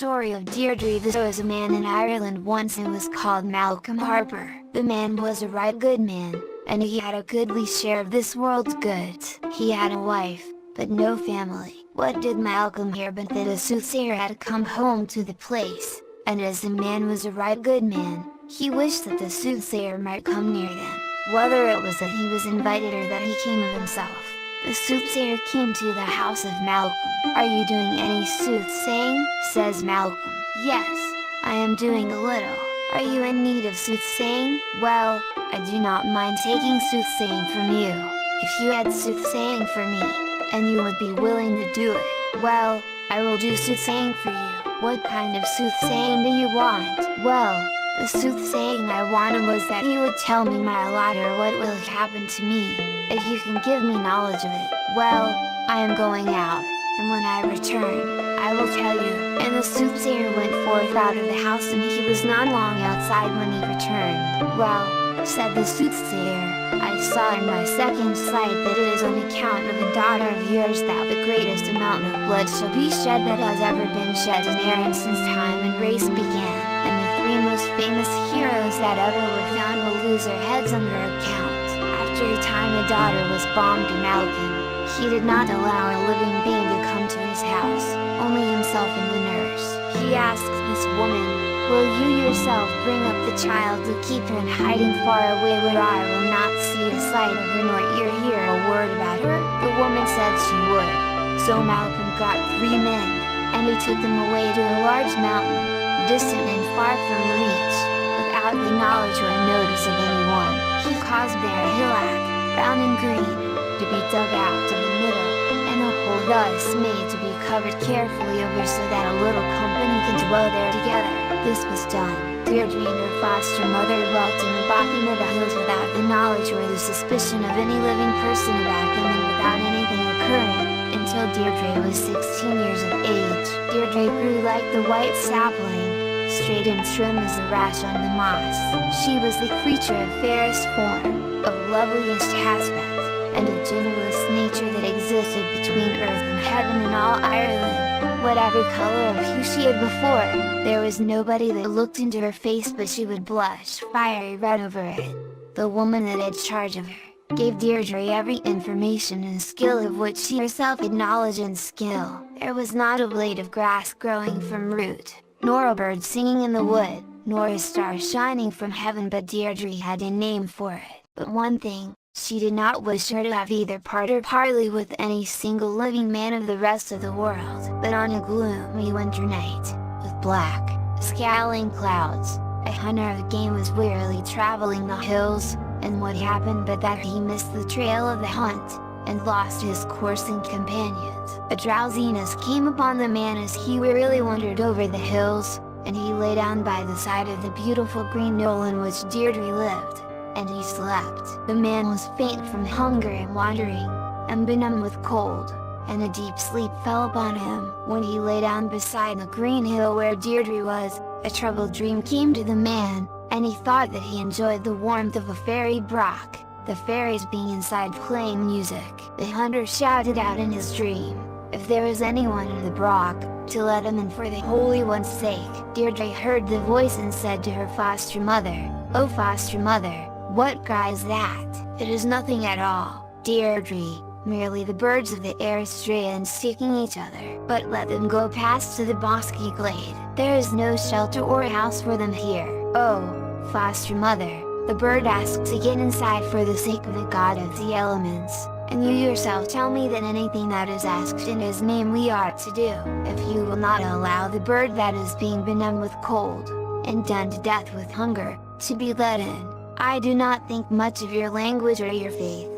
Story of Deirdre. There was a man in Ireland once and was called Malcolm Harper. The man was a right good man, and he had a goodly share of this world's goods. He had a wife, but no family. What did Malcolm hear but that a soothsayer had come home to the place, and as the man was a right good man, he wished that the soothsayer might come near them, whether it was that he was invited or that he came of himself. The soothsayer came to the house of Malcolm. "Are you doing any soothsaying?" says Malcolm. "Yes, I am doing a little." "Are you in need of soothsaying?" "Well, I do not mind taking soothsaying from you, if you had soothsaying for me, and you would be willing to do it. Well, I will do soothsaying for you." "What kind of soothsaying do you want?" "Well, the soothsaying I wanted was that you would tell me my lot or what will happen to me, if you can give me knowledge of it." "Well, I am going out, and when I return, I will tell you." And the soothsayer went forth out of the house, and he was not long outside when he returned. "Well," said the soothsayer, "I saw in my second sight that it is on account of a daughter of yours that the greatest amount of blood shall be shed that has ever been shed in Erin since time and race began, and the three most famous heroes that ever were found will lose their heads on her account." After a time a daughter was born to Malcolm. He did not allow a living being to come to his house, only himself and the nurse. He asked this woman, "Will you yourself bring up the child to keep her in hiding far away where I will not see a sight of her nor hear a word about her?" The woman said she would. So Malcolm got 3 men, and he took them away to a large mountain, distant and far from reach, without the knowledge or notice of anyone. He caused there a hillock, round and green, to be dug out to the middle, and a hole thus made to be covered carefully over so that a little company could dwell there together. This was done. Deirdre and her foster mother dwelt in the bottom of the hills without the knowledge or the suspicion of any living person about them and without anything occurring, until Deirdre was 16 years of age. Deirdre grew like the white sapling, straight and trim as the rash on the moss. She was the creature of fairest form, of loveliest aspect, and of gentlest nature that existed between earth and heaven and all Ireland. Whatever color of hue she had before, there was nobody that looked into her face but she would blush fiery red over it. The woman that had charge of her gave Deirdre every information and skill of which she herself had knowledge and skill. There was not a blade of grass growing from root, nor a bird singing in the wood, nor a star shining from heaven but Deirdre had a name for it. But one thing, she did not wish her to have either part or parley with any single living man of the rest of the world. But on a gloomy winter night, with black, scowling clouds, a hunter of game was wearily traveling the hills, and what happened but that he missed the trail of the hunt, and lost his course and companions. A drowsiness came upon the man as he wearily wandered over the hills, and he lay down by the side of the beautiful green knoll in which Deirdre lived, and he slept. The man was faint from hunger and wandering, and benumbed with cold, and a deep sleep fell upon him. When he lay down beside the green hill where Deirdre was, a troubled dream came to the man, and he thought that he enjoyed the warmth of a fairy broch, the fairies being inside playing music. The hunter shouted out in his dream, if there was anyone in the broch, to let him in for the Holy One's sake. Deirdre heard the voice and said to her foster mother, "O foster mother, what cry is that?" "It is nothing at all, Deirdre, merely the birds of the air straying seeking each other. But let them go past to the bosky glade, there is no shelter or house for them here." "Oh, foster mother, the bird asked to get inside for the sake of the god of the elements, and you yourself tell me that anything that is asked in his name we ought to do. If you will not allow the bird that is being benumbed with cold, and done to death with hunger, to be let in, I do not think much of your language or your faith."